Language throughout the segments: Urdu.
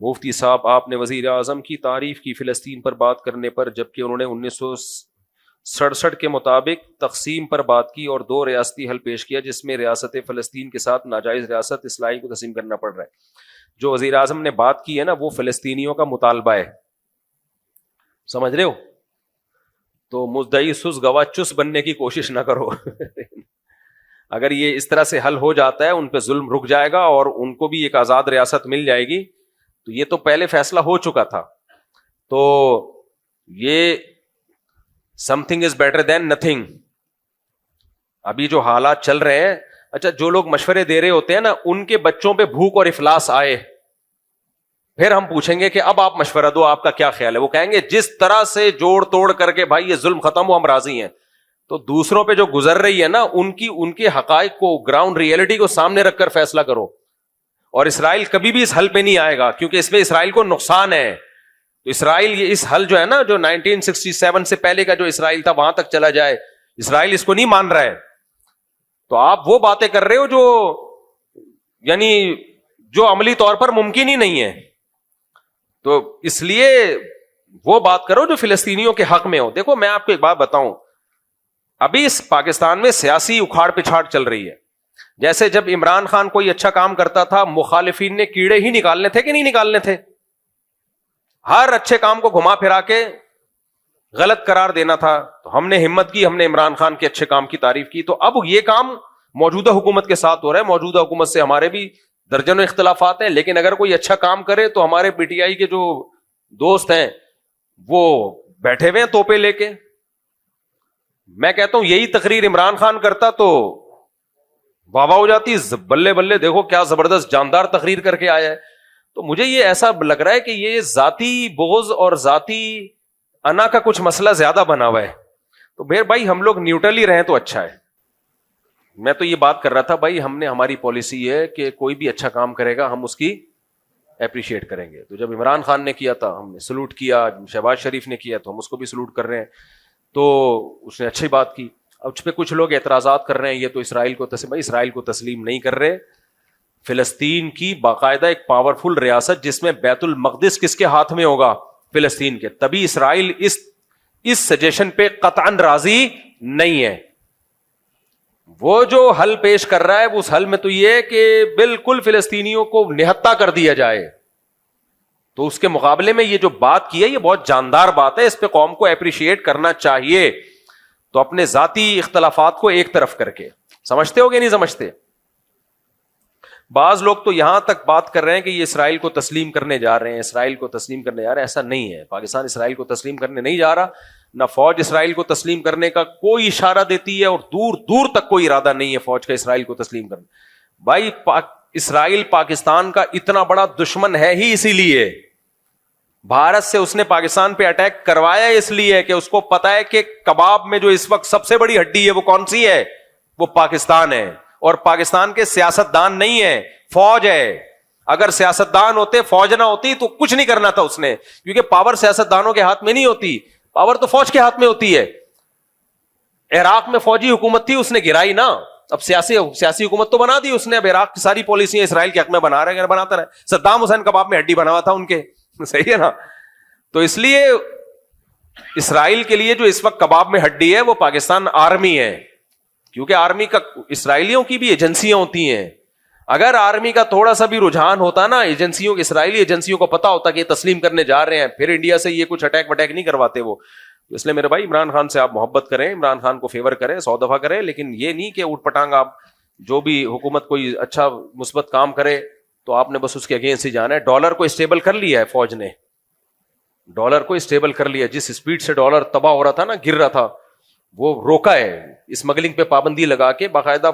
مفتی صاحب آپ نے وزیر اعظم کی تعریف کی فلسطین پر بات کرنے پر، جبکہ انہوں نے 1967 کے مطابق تقسیم پر بات کی اور 2 ریاستی حل پیش کیا، جس میں ریاست فلسطین کے ساتھ ناجائز ریاست اسرائیل کو تسلیم کرنا پڑ رہا ہے۔ جو وزیر اعظم نے بات کی ہے نا، وہ فلسطینیوں کا مطالبہ ہے، سمجھ رہے ہو؟ تو مدعی سس گواہ چس بننے کی کوشش نہ کرو۔ اگر یہ اس طرح سے حل ہو جاتا ہے، ان پہ ظلم رک جائے گا اور ان کو بھی ایک آزاد ریاست مل جائے گی، تو یہ تو پہلے فیصلہ ہو چکا تھا۔ تو یہ some thing is better than nothing. ابھی جو حالات چل رہے ہیں، اچھا جو لوگ مشورے دے رہے ہوتے ہیں نا، ان کے بچوں پہ بھوک اور افلاس آئے، پھر ہم پوچھیں گے کہ اب آپ مشورہ دو، آپ کا کیا خیال ہے؟ وہ کہیں گے جس طرح سے جوڑ توڑ کر کے بھائی یہ ظلم ختم ہو، ہم راضی ہیں۔ تو دوسروں پہ جو گزر رہی ہے نا، ان کے حقائق کو، گراؤنڈ ریئلٹی کو سامنے رکھ کر فیصلہ کرو۔ اور اسرائیل کبھی بھی اس حل پہ نہیں آئے گا، کیونکہ اس میں اسرائیل کو نقصان ہے۔ تو اسرائیل یہ اس حل جو ہے نا، جو 1967 سے پہلے کا جو اسرائیل تھا وہاں تک چلا جائے، اسرائیل اس کو نہیں مان رہا ہے۔ تو آپ وہ باتیں کر رہے ہو جو یعنی جو عملی طور پر ممکن ہی نہیں ہے۔ تو اس لیے وہ بات کرو جو فلسطینیوں کے حق میں ہو۔ دیکھو میں آپ کو ایک بات بتاؤں، ابھی اس پاکستان میں سیاسی اکھاڑ پچھاڑ چل رہی ہے۔ جیسے جب عمران خان کوئی اچھا کام کرتا تھا، مخالفین نے کیڑے ہی نکالنے تھے کہ نہیں نکالنے تھے؟ ہر اچھے کام کو گھما پھرا کے غلط قرار دینا تھا۔ تو ہم نے ہمت کی، ہم نے عمران خان کے اچھے کام کی تعریف کی۔ تو اب یہ کام موجودہ حکومت کے ساتھ ہو رہا ہے۔ موجودہ حکومت سے ہمارے بھی درجنوں اختلافات ہیں، لیکن اگر کوئی اچھا کام کرے تو ہمارے پی ٹی آئی کے جو دوست ہیں وہ بیٹھے ہوئے ہیں توپے لے کے۔ میں کہتا ہوں یہی تقریر عمران خان کرتا تو واہ واہ ہو جاتی، بلے بلے دیکھو کیا زبردست جاندار تقریر کر کے آیا ہے۔ تو مجھے یہ ایسا لگ رہا ہے کہ یہ ذاتی بغض اور ذاتی انا کا کچھ مسئلہ زیادہ بنا ہوا ہے۔ تو پھر بھائی ہم لوگ نیوٹرل ہی رہیں تو اچھا ہے۔ میں تو یہ بات کر رہا تھا بھائی، ہم نے ہماری پالیسی ہے کہ کوئی بھی اچھا کام کرے گا ہم اس کی اپریشیٹ کریں گے۔ تو جب عمران خان نے کیا تھا ہم نے سلوٹ کیا، شہباز شریف نے کیا تو ہم اس کو بھی سلوٹ کر رہے ہیں۔ تو اس نے اچھی بات کی۔ اب اس پہ کچھ لوگ اعتراضات کر رہے ہیں، یہ تو اسرائیل کو اسرائیل کو تسلیم نہیں کر رہے۔ فلسطین کی باقاعدہ ایک پاورفل ریاست جس میں بیت المقدس کس کے ہاتھ میں ہوگا؟ فلسطین کے۔ تبھی اسرائیل اس سجیشن پہ قطعاً راضی نہیں ہے۔ وہ جو حل پیش کر رہا ہے اس حل میں تو یہ ہے کہ بالکل فلسطینیوں کو نہتا کر دیا جائے۔ تو اس کے مقابلے میں یہ جو بات کی ہے یہ بہت جاندار بات ہے، اس پہ قوم کو اپریشیٹ کرنا چاہیے۔ تو اپنے ذاتی اختلافات کو ایک طرف کر کے، سمجھتے ہو کہ نہیں سمجھتے؟ بعض لوگ تو یہاں تک بات کر رہے ہیں کہ یہ اسرائیل کو تسلیم کرنے جا رہے ہیں، اسرائیل کو تسلیم کرنے جا رہے ہیں۔ ایسا نہیں ہے، پاکستان اسرائیل کو تسلیم کرنے نہیں جا رہا، نہ فوج اسرائیل کو تسلیم کرنے کا کوئی اشارہ دیتی ہے، اور دور دور تک کوئی ارادہ نہیں ہے فوج کا اسرائیل کو تسلیم کرنا۔ بھائی اسرائیل پاکستان کا اتنا بڑا دشمن ہے ہی اسی لیے، بھارت سے اس نے پاکستان پہ اٹیک کروایا اس لیے کہ اس کو پتا ہے کہ کباب میں جو اس وقت سب سے بڑی ہڈی ہے وہ کون سی ہے؟ وہ پاکستان ہے۔ اور پاکستان کے سیاست دان نہیں ہے، فوج ہے۔ اگر سیاست دان ہوتے، فوج نہ ہوتی تو کچھ نہیں کرنا تھا اس نے، کیونکہ پاور سیاست دانوں کے ہاتھ میں نہیں ہوتی، پاور تو فوج کے ہاتھ میں ہوتی ہے۔ عراق میں فوجی حکومت تھی، اس نے گرائی نا، اب سیاسی حکومت تو بنا دی اس نے۔ اب عراق کی ساری پالیسیاں اسرائیل کے حق میں بناتا رہے۔ صدام حسین کباب میں ہڈی بنا ہوا تھا ان کے، صحیح ہے نا؟ تو اس لیے اسرائیل کے لیے جو اس وقت کباب میں ہڈی ہے وہ پاکستان آرمی ہے، کیونکہ آرمی کا اسرائیلیوں کی بھی ایجنسیاں ہوتی ہیں۔ اگر آرمی کا تھوڑا سا بھی رجحان ہوتا نا ایجنسیوں، اسرائیلی ایجنسیوں کو پتا ہوتا کہ یہ تسلیم کرنے جا رہے ہیں، پھر انڈیا سے یہ کچھ اٹیک وٹیک نہیں کرواتے وہ۔ اس لیے میرے بھائی عمران خان سے آپ محبت کریں، عمران خان کو فیور کریں، 100 دفعہ کریں، لیکن یہ نہیں کہ اوٹ پٹانگ آپ جو بھی حکومت کوئی اچھا مثبت کام کرے تو آپ نے بس اس کے اگینسٹ ہی جانا ہے۔ ڈالر کو اسٹیبل کر لیا ہے فوج نے، ڈالر کو اسٹیبل کر لیا، جس سپیڈ سے ڈالر تباہ ہو رہا تھا نا، گر رہا تھا، وہ روکا ہے۔ اسمگلنگ پہ پابندی لگا کے باقاعدہ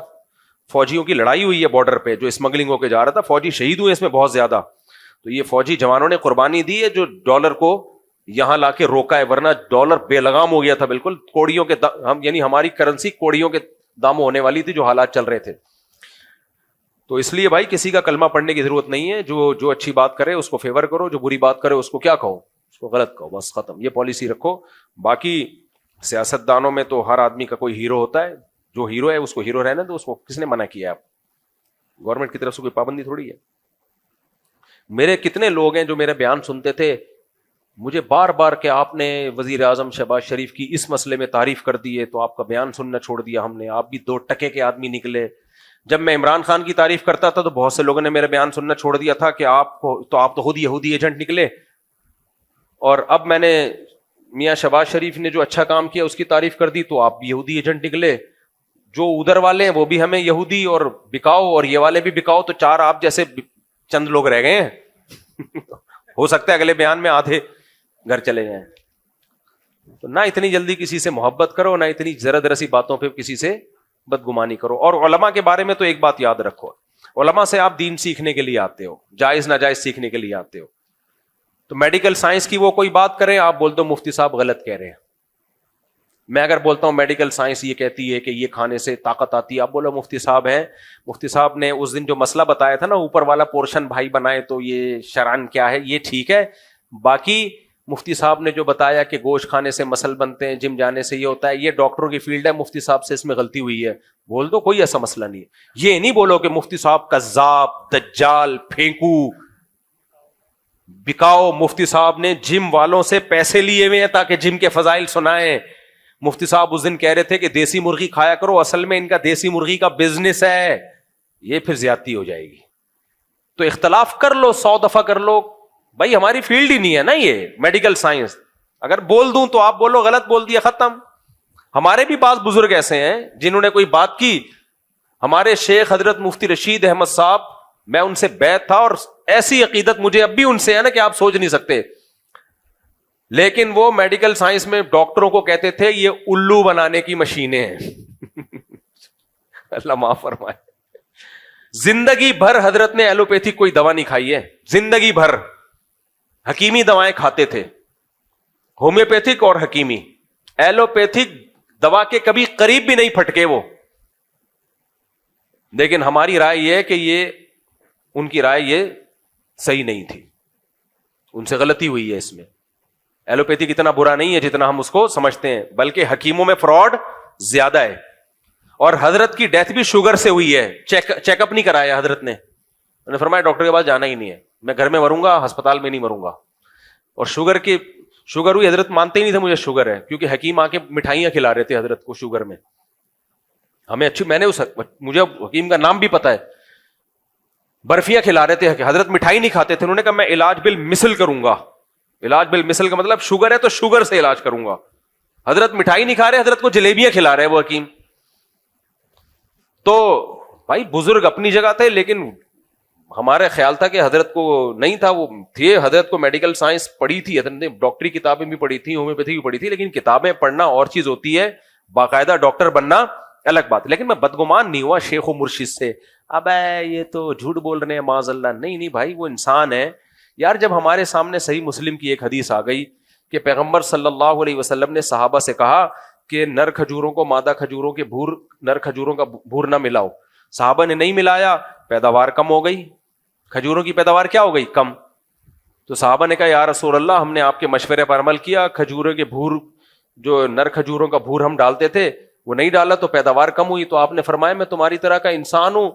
فوجیوں کی لڑائی ہوئی ہے بارڈر پہ، جو اسمگلنگ ہو کے جا رہا تھا، فوجی شہید ہوئے اس میں بہت زیادہ۔ تو یہ فوجی جوانوں نے قربانی دی ہے جو ڈالر کو یہاں لا کے روکا ہے، ورنہ ڈالر بے لگام ہو گیا تھا بالکل، کوڑیوں کے یعنی ہماری کرنسی کوڑیوں کے داموں ہونے والی تھی جو حالات چل رہے تھے۔ تو اس لیے بھائی کسی کا کلمہ پڑھنے کی ضرورت نہیں ہے، جو اچھی بات کرے اس کو فیور کرو، جو بری بات کرے اس کو کیا کہو؟ اس کو غلط کہو، بس ختم۔ یہ پالیسی رکھو۔ باقی سیاست دانوں میں تو ہر آدمی کا کوئی ہیرو ہوتا ہے، جو ہیرو ہے اس کو ہیرو رہنے دو، اس کو کس نے منع کیا ہے؟ آپ گورنمنٹ کی طرف سے کوئی پابندی تھوڑی ہے۔ میرے کتنے لوگ ہیں جو میرے بیان سنتے تھے, مجھے بار بار کہ آپ نے وزیر اعظم شہباز شریف کی اس مسئلے میں تعریف کر دی ہے تو آپ کا بیان سننا چھوڑ دیا ہم نے, آپ بھی 2 ٹکے کے آدمی نکلے. جب میں عمران خان کی تعریف کرتا تھا تو بہت سے لوگوں نے میرے بیان سننا چھوڑ دیا تھا کہ آپ تو خود یہودی ایجنٹ نکلے. اور اب میں نے میاں شہباز شریف نے جو اچھا کام کیا اس کی تعریف کر دی تو آپ بھی یہودی ایجنٹ نکلے. جو ادھر والے ہیں وہ بھی ہمیں یہودی اور بکاؤ, اور یہ والے بھی بکاؤ, تو 4 آپ جیسے چند لوگ رہ گئے ہیں. ہو سکتا ہے اگلے بیان میں آدھے گھر چلے جائیں. تو نہ اتنی جلدی کسی سے محبت کرو, نہ اتنی ذرا ذرا سی باتوں پہ کسی سے بدگمانی کرو. اور علماء کے بارے میں تو ایک بات یاد رکھو, علماء سے آپ دین سیکھنے کے لیے آتے ہو, جائز ناجائز سیکھنے کے لیے آتے ہو. تو میڈیکل سائنس کی وہ کوئی بات کریں, آپ بول دو مفتی صاحب غلط کہہ رہے ہیں. میں اگر بولتا ہوں میڈیکل سائنس یہ کہتی ہے کہ یہ کھانے سے طاقت آتی ہے, آپ بولو مفتی صاحب ہیں, مفتی صاحب نے اس دن جو مسئلہ بتایا تھا نا, اوپر والا پورشن بھائی بنائے تو یہ شرعن کیا ہے, یہ ٹھیک ہے. باقی مفتی صاحب نے جو بتایا کہ گوشت کھانے سے مسل بنتے ہیں, جم جانے سے یہ ہوتا ہے, یہ ڈاکٹروں کی فیلڈ ہے, مفتی صاحب سے اس میں غلطی ہوئی ہے, بول دو, کوئی ایسا مسئلہ نہیں ہے. یہ نہیں بولو کہ مفتی صاحب کذاب, دجال, پھینکو, بکاؤ, مفتی صاحب نے جم والوں سے پیسے لیے ہوئے ہیں تاکہ جم کے فضائل سنائیں. مفتی صاحب اس دن کہہ رہے تھے کہ دیسی مرغی کھایا کرو, اصل میں ان کا دیسی مرغی کا بزنس ہے. یہ پھر زیادتی ہو جائے گی. تو اختلاف کر لو, 100 دفعہ کر لو, بھائی ہماری فیلڈ ہی نہیں ہے نا یہ میڈیکل سائنس. اگر بول دوں تو آپ بولو غلط بول دیا, ختم. ہمارے بھی بعض بزرگ ایسے ہیں جنہوں نے کوئی بات کی, ہمارے شیخ حضرت مفتی رشید احمد صاحب, میں ان سے بیعت تھا اور ایسی عقیدت مجھے اب بھی ان سے ہے نا کہ آپ سوچ نہیں سکتے. لیکن وہ میڈیکل سائنس میں ڈاکٹروں کو کہتے تھے یہ الو بنانے کی مشینیں ہیں. اللہ معاف فرمائے. زندگی بھر حضرت نے ایلوپیتھک کوئی دوا نہیں کھائی ہے, زندگی بھر حکیمی دوائیں کھاتے تھے, ہومیوپیتھک اور حکیمی. ایلوپیتھک دوا کے کبھی قریب بھی نہیں پھٹکے وہ. لیکن ہماری رائے یہ ہے کہ یہ ان کی رائے یہ صحیح نہیں تھی, ان سے غلطی ہوئی ہے اس میں. ایلوپیتھک اتنا برا نہیں ہے جتنا ہم اس کو سمجھتے ہیں, بلکہ حکیموں میں فراڈ زیادہ ہے. اور حضرت کی ڈیتھ بھی شوگر سے ہوئی ہے, چیک اپ نہیں کرایا حضرت نے. انہوں نے فرمایا ڈاکٹر کے پاس جانا ہی نہیں ہے, میں گھر میں مروں گا, ہسپتال میں نہیں مروں گا. اور شوگر ہوئی, حضرت مانتے ہی نہیں تھے مجھے شوگر ہے, کیونکہ حکیم آ کے مٹھائیاں کھلا رہے تھے حضرت کو شوگر میں. ہمیں اچھی, میں نے مجھے حکیم کا نام بھی پتا ہے, برفیاں کھلا رہے تھے, حضرت مٹھائی نہیں کھاتے تھے. انہوں نے کہا میں علاج بالمثل کروں گا. علاج بالمثل کا مطلب شوگر ہے تو شوگر سے علاج کروں گا. حضرت مٹھائی نہیں کھا رہے, حضرت کو جلیبیاں کھلا رہے وہ حکیم. تو بھائی بزرگ اپنی جگہ تھے, لیکن ہمارا خیال تھا کہ حضرت کو نہیں تھا, وہ تھے, حضرت کو میڈیکل سائنس پڑھی تھی, حضرت نے ڈاکٹری کتابیں بھی پڑھی تھی, ہومیوپیتھی بھی پڑھی تھی, لیکن کتابیں پڑھنا اور چیز ہوتی ہے, باقاعدہ ڈاکٹر بننا الگ بات. لیکن میں بدگمان نہیں ہوا شیخ و مرشد سے, اب یہ تو جھوٹ بول رہے ہیں معاذ اللہ. نہیں بھائی, وہ انسان ہے یار. جب ہمارے سامنے صحیح مسلم کی ایک حدیث آ گئی کہ پیغمبر صلی اللہ علیہ وسلم نے صحابہ سے کہا کہ نر کھجوروں کو مادہ کھجوروں کے نر کھجوروں کا بھور نہ ملاؤ. صحابہ نے نہیں ملایا, پیداوار کم ہو گئی, کھجوروں کی پیداوار کیا ہو گئی, کم. تو صحابہ نے کہا یا رسول اللہ, ہم نے آپ کے مشورے پر عمل کیا, کھجوروں کے بھور, جو نر کھجوروں کا بھور ہم ڈالتے تھے وہ نہیں ڈالا تو پیداوار کم ہوئی. تو آپ نے فرمایا میں تمہاری طرح کا انسان ہوں,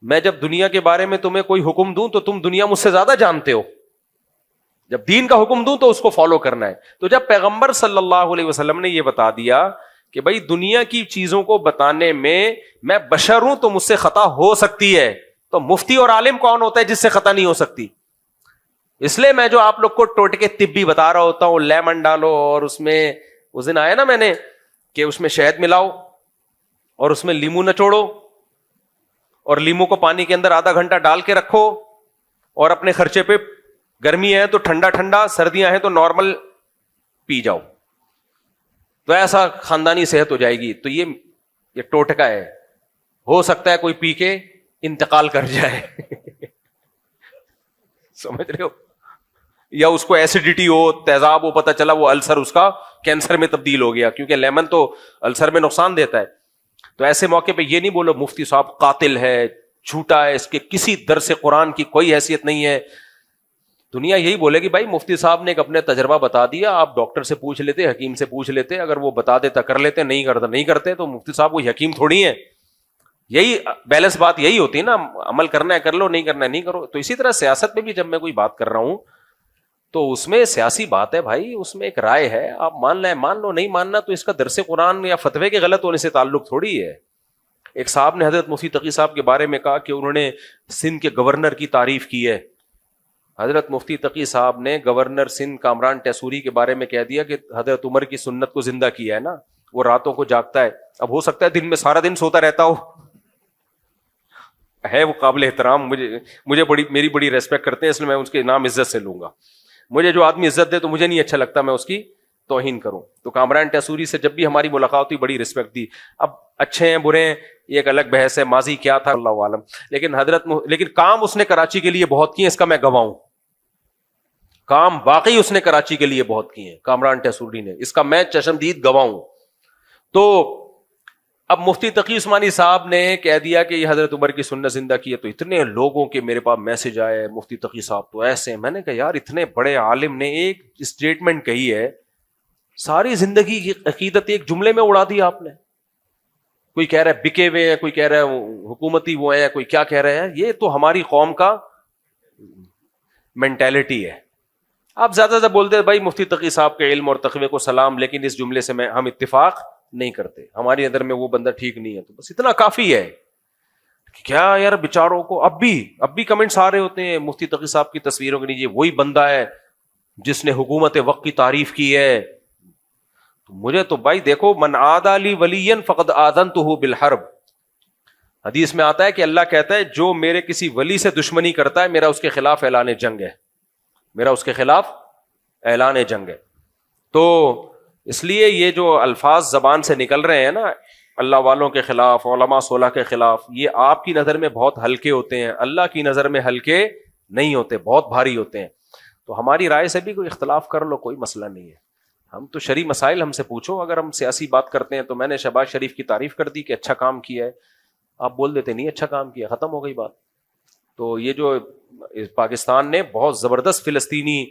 میں جب دنیا کے بارے میں تمہیں کوئی حکم دوں تو تم دنیا مجھ سے زیادہ جانتے ہو, جب دین کا حکم دوں تو اس کو فالو کرنا ہے. تو جب پیغمبر صلی اللہ علیہ وسلم نے یہ بتا دیا کہ بھائی دنیا کی چیزوں کو بتانے میں بشر ہوں تو مجھ سے خطا ہو سکتی ہے, تو مفتی اور عالم کون ہوتا ہے جس سے خطا نہیں ہو سکتی؟ اس لیے میں جو آپ لوگ کو ٹوٹکے طبی بتا رہا ہوتا ہوں, لیمن ڈالو اور اس میں, اس دن آیا نا میں نے کہ اس میں شہد ملاؤ اور اس میں لیمو نچوڑو اور لیمو کو پانی کے اندر آدھا گھنٹہ ڈال کے رکھو, اور اپنے خرچے پہ, گرمی ہے تو ٹھنڈا ٹھنڈا, سردیاں ہیں تو نارمل پی جاؤ, تو ایسا خاندانی صحت ہو جائے گی. تو یہ ٹوٹکا ہے, ہو سکتا ہے کوئی پی کے انتقال کر جائے. سمجھ رہے ہو, یا اس کو ایسیڈیٹی ہو, تیزاب ہو, پتہ چلا وہ السر اس کا کینسر میں تبدیل ہو گیا, کیونکہ لیمن تو السر میں نقصان دیتا ہے. تو ایسے موقع پہ یہ نہیں بولو مفتی صاحب قاتل ہے, جھوٹا ہے, اس کے کسی درس قرآن کی کوئی حیثیت نہیں ہے. دنیا یہی بولے گی بھائی مفتی صاحب نے ایک اپنے تجربہ بتا دیا, آپ ڈاکٹر سے پوچھ لیتے, حکیم سے پوچھ لیتے, اگر وہ بتا دیتا کر لیتے, نہیں کرتا نہیں کرتے, تو مفتی صاحب کوئی حکیم تھوڑی ہیں. یہی بیلنس بات یہی ہوتی ہے نا, عمل کرنا ہے کر لو, نہیں کرنا ہے نہیں کرو. تو اسی طرح سیاست میں بھی جب میں کوئی بات کر رہا ہوں تو اس میں سیاسی بات ہے بھائی, اس میں ایک رائے ہے, آپ مان لیں مان لو, نہیں ماننا تو اس کا درس قرآن یا فتوے کے غلط ہونے سے تعلق تھوڑی ہے. ایک صاحب نے حضرت مفتی تقی صاحب کے بارے میں کہا کہ انہوں نے سندھ کے گورنر کی تعریف کی ہے. حضرت مفتی تقی صاحب نے گورنر سندھ کامران ٹیسوری کے بارے میں کہہ دیا کہ حضرت عمر کی سنت کو زندہ کیا ہے نا, وہ راتوں کو جاگتا ہے. اب ہو سکتا ہے دن میں سارا دن سوتا رہتا ہو, ہے وہ قابل احترام, مجھے میری بڑی ریسپیکٹ کرتے ہیں, اس لیے میں اس کے نام عزت سے لوں گا. مجھے جو آدمی عزت دے تو مجھے نہیں اچھا لگتا میں اس کی توہین کروں. تو کامران ٹیسوری سے جب بھی ہماری ملاقات ہوئی بڑی رسپیکٹ دی. اب اچھے ہیں برے ہیں یہ ایک الگ بحث ہے, ماضی کیا تھا اللہ عالم, لیکن کام اس نے کراچی کے لیے بہت کیے, اس کا میں گواہ ہوں. کام واقعی اس نے کراچی کے لیے بہت کیے ہیں کامران ٹیسوری نے, اس کا میں چشمدید گواہ ہوں. تو اب مفتی تقی عثمانی صاحب نے کہہ دیا کہ یہ حضرت عمر کی سنت زندہ کی ہے, تو اتنے لوگوں کے میرے پاس میسج آئے, مفتی تقی صاحب تو ایسے ہیں. میں نے کہا یار اتنے بڑے عالم نے ایک اسٹیٹمنٹ کہی ہے, ساری زندگی کی عقیدت ایک جملے میں اڑا دی آپ نے. کوئی کہہ رہا ہے بکے ہوئے ہیں, کوئی کہہ رہا ہے حکومتی وہ ہیں, کوئی کیا کہہ رہے ہیں. یہ تو ہماری قوم کا مینٹیلٹی ہے. آپ زیادہ زیادہ بولتے ہیں بھائی مفتی تقی صاحب کے علم اور تقوی کو سلام, لیکن اس جملے سے ہم اتفاق نہیں کرتے, ہماری نظر میں وہ بندہ ٹھیک نہیں ہے. تو بس اتنا کافی ہے. کیا یار بیچاروں کو اب بھی کمنٹس آ رہے ہوتے ہیں مفتی تقی صاحب کی تصویروں کے نیچے, وہی بندہ ہے جس نے حکومت وقت کی تعریف کی ہے. تو مجھے تو بھائی دیکھو, من عادی لی ولیا فقد آذنتہ بالحرب, حدیث میں آتا ہے کہ اللہ کہتا ہے جو میرے کسی ولی سے دشمنی کرتا ہے میرا اس کے خلاف اعلان جنگ ہے, میرا اس کے خلاف اعلان جنگ ہے. تو اس لیے یہ جو الفاظ زبان سے نکل رہے ہیں نا اللہ والوں کے خلاف, علماء صلح کے خلاف, یہ آپ کی نظر میں بہت ہلکے ہوتے ہیں, اللہ کی نظر میں ہلکے نہیں ہوتے, بہت بھاری ہوتے ہیں. تو ہماری رائے سے بھی کوئی اختلاف کر لو, کوئی مسئلہ نہیں ہے. ہم تو شرعی مسائل ہم سے پوچھو. اگر ہم سیاسی بات کرتے ہیں تو میں نے شہباز شریف کی تعریف کر دی کہ اچھا کام کیا ہے, آپ بول دیتے نہیں اچھا کام کیا, ختم ہو گئی بات. تو یہ جو پاکستان نے بہت زبردست فلسطینی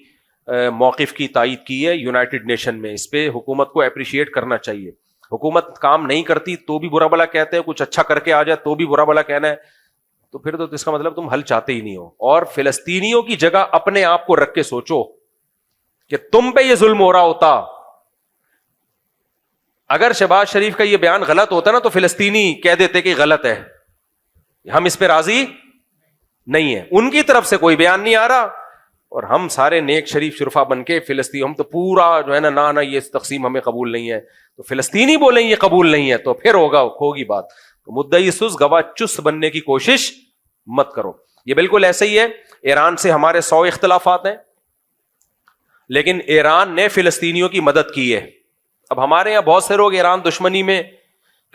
موقف کی تائید کی ہے یونائٹڈ نیشن میں, اس پہ حکومت کو اپریشیٹ کرنا چاہیے. حکومت کام نہیں کرتی تو بھی برا بلا کہتے ہیں, کچھ اچھا کر کے آ جائے تو بھی برا بلا کہنا ہے, تو پھر تو اس کا مطلب تم حل چاہتے ہی نہیں ہو. اور فلسطینیوں کی جگہ اپنے آپ کو رکھ کے سوچو کہ تم پہ یہ ظلم ہو رہا ہوتا, اگر شہباز شریف کا یہ بیان غلط ہوتا نا تو فلسطینی کہہ دیتے کہ غلط ہے, ہم اس پہ راضی نہیں ہے. ان کی طرف سے کوئی بیان نہیں آ رہا اور ہم سارے نیک شریف شرفا بن کے فلسطین, ہم تو پورا جو ہے نا یہ تقسیم ہمیں قبول نہیں ہے, تو فلسطینی بولیں یہ قبول نہیں ہے تو پھر ہوگی بات. تو مدعی سست گواہ چست بننے کی کوشش مت کرو. یہ بالکل ایسے ہی ہے, ایران سے ہمارے 100 اختلافات ہیں لیکن ایران نے فلسطینیوں کی مدد کی ہے. اب ہمارے یہاں بہت سے لوگ ایران دشمنی میں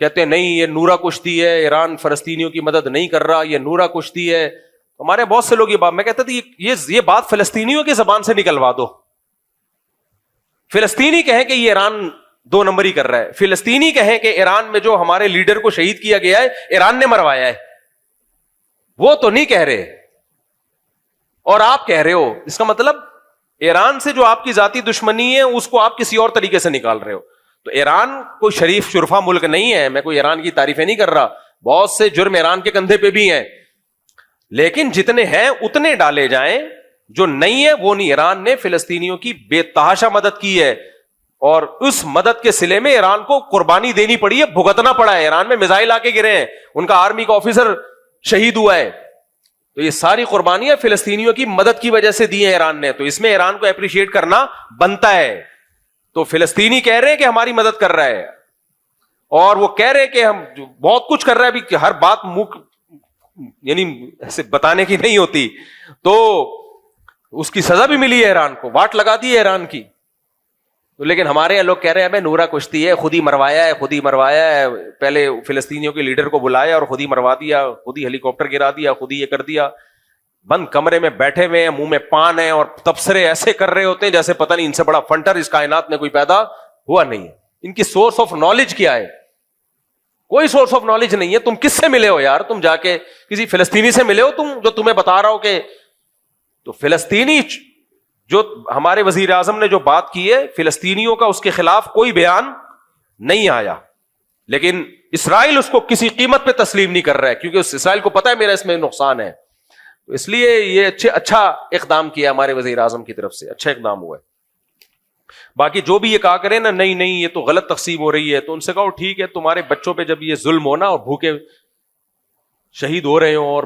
کہتے ہیں نہیں یہ نورا کشتی ہے, ایران فلسطینیوں کی مدد نہیں کر رہا, یہ نورا کشتی ہے. ہمارے بہت سے لوگ یہ بات, میں کہتا تھا یہ بات فلسطینیوں کی زبان سے نکلوا دو. فلسطینی کہیں کہ یہ ایران 2 نمبری کر رہا ہے, فلسطینی کہیں کہ ایران میں جو ہمارے لیڈر کو شہید کیا گیا ہے ایران نے مروایا ہے, وہ تو نہیں کہہ رہے اور آپ کہہ رہے ہو. اس کا مطلب ایران سے جو آپ کی ذاتی دشمنی ہے اس کو آپ کسی اور طریقے سے نکال رہے ہو. تو ایران کوئی شریف شرفا ملک نہیں ہے, میں کوئی ایران کی تعریفیں نہیں کر رہا, بہت سے جرم ایران کے کندھے پہ بھی ہیں, لیکن جتنے ہیں اتنے ڈالے جائیں, جو نہیں ہے وہ نہیں. ایران نے فلسطینیوں کی بے تحاشا مدد کی ہے اور اس مدد کے صلے میں ایران کو قربانی دینی پڑی ہے, بھگتنا پڑا ہے. ایران میں میزائل آ کے گرے ہیں, ان کا آرمی کا آفیسر شہید ہوا ہے, تو یہ ساری قربانیاں فلسطینیوں کی مدد کی وجہ سے دی ہیں ایران نے. تو اس میں ایران کو اپریشیٹ کرنا بنتا ہے. تو فلسطینی کہہ رہے ہیں کہ ہماری مدد کر رہا ہے اور وہ کہہ رہے ہیں کہ ہم بہت کچھ کر رہا ہے, بھی ہر بات یعنی ایسے بتانے کی نہیں ہوتی. تو اس کی سزا بھی ملی ہے ایران کو, واٹ لگا دی ہے ایران کی. تو لیکن ہمارے یہاں لوگ کہہ رہے ہیں ہمیں نورا کشتی ہے, خود ہی مروایا ہے, پہلے فلسطینیوں کے لیڈر کو بلایا اور خود ہی مروا دیا, خود ہی ہیلی کاپٹر گرا دیا, خود ہی یہ کر دیا. بند کمرے میں بیٹھے ہوئے ہیں, منہ میں پان ہے اور تبصرے ایسے کر رہے ہوتے ہیں جیسے پتہ نہیں ان سے بڑا فنٹر اس کائنات میں کوئی پیدا ہوا نہیں ہے. ان کی سورس آف نالج کیا ہے؟ کوئی سورس آف نالج نہیں ہے. تم کس سے ملے ہو یار؟ تم جا کے کسی فلسطینی سے ملے ہو تم, جو تمہیں بتا رہا ہو کہ تو فلسطینی جو ہمارے وزیر اعظم نے جو بات کی ہے فلسطینیوں کا, اس کے خلاف کوئی بیان نہیں آیا. لیکن اسرائیل اس کو کسی قیمت پہ تسلیم نہیں کر رہا ہے، کیونکہ اس اسرائیل کو پتا ہے میرا اس میں نقصان ہے. تو اس لیے یہ اچھا اقدام کیا ہمارے وزیر اعظم کی طرف سے، اچھا اقدام ہوا ہے. باقی جو بھی یہ کہا کرے نا نہیں یہ تو غلط تقسیم ہو رہی ہے، تو ان سے کہو ٹھیک ہے، تمہارے بچوں پہ جب یہ ظلم ہونا اور بھوکے شہید ہو رہے ہوں اور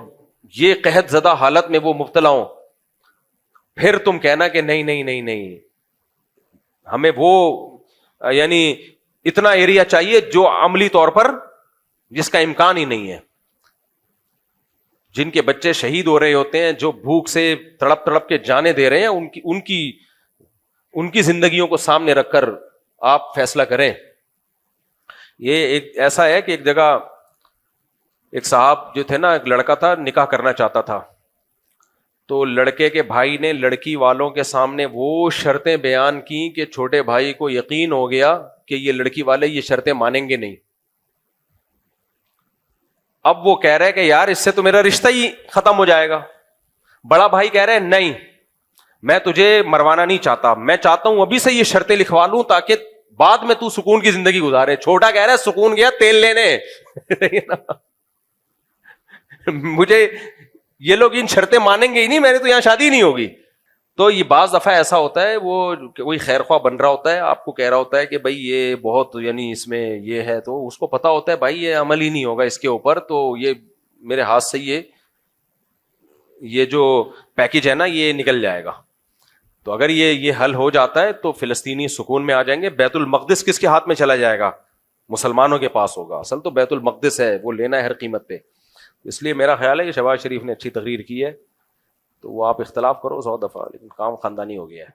یہ قحط زدہ حالت میں وہ مبتلا ہوں، پھر تم کہنا کہ نہیں ہمیں وہ یعنی اتنا ایریا چاہیے جو عملی طور پر جس کا امکان ہی نہیں ہے. جن کے بچے شہید ہو رہے ہوتے ہیں، جو بھوک سے تڑپ تڑپ کے جانے دے رہے ہیں، ان کی زندگیوں کو سامنے رکھ کر آپ فیصلہ کریں. یہ ایک ایسا ہے کہ ایک جگہ ایک صاحب جو تھے نا، ایک لڑکا تھا نکاح کرنا چاہتا تھا، تو لڑکے کے بھائی نے لڑکی والوں کے سامنے وہ شرطیں بیان کی کہ چھوٹے بھائی کو یقین ہو گیا کہ یہ لڑکی والے یہ شرطیں مانیں گے نہیں. اب وہ کہہ رہے کہ یار اس سے تو میرا رشتہ ہی ختم ہو جائے گا. بڑا بھائی کہہ رہے نہیں، میں تجھے مروانا نہیں چاہتا، میں چاہتا ہوں ابھی سے یہ شرطیں لکھوا لوں تاکہ بعد میں تو سکون کی زندگی گزارے. چھوٹا کہہ رہا ہے سکون گیا تیل لینے مجھے یہ لوگ ان شرطیں مانیں گے ہی نہیں، میرے تو یہاں شادی نہیں ہوگی. تو یہ بعض دفعہ ایسا ہوتا ہے، وہ کوئی خیر خواہ بن رہا ہوتا ہے، آپ کو کہہ رہا ہوتا ہے کہ بھائی یہ بہت یعنی اس میں یہ ہے، تو اس کو پتا ہوتا ہے بھائی یہ عمل ہی نہیں ہوگا اس کے اوپر، تو یہ میرے ہاتھ سے یہ جو پیکج ہے نا یہ نکل جائے گا. تو اگر یہ حل ہو جاتا ہے تو فلسطینی سکون میں آ جائیں گے. بیت المقدس کس کے ہاتھ میں چلا جائے گا؟ مسلمانوں کے پاس ہوگا. اصل تو بیت المقدس ہے، وہ لینا ہے ہر قیمت پہ. اس لیے میرا خیال ہے کہ شہباز شریف نے اچھی تقریر کی ہے، تو وہ آپ اختلاف کرو 100 دفعہ، لیکن کام خاندانی ہو گیا ہے.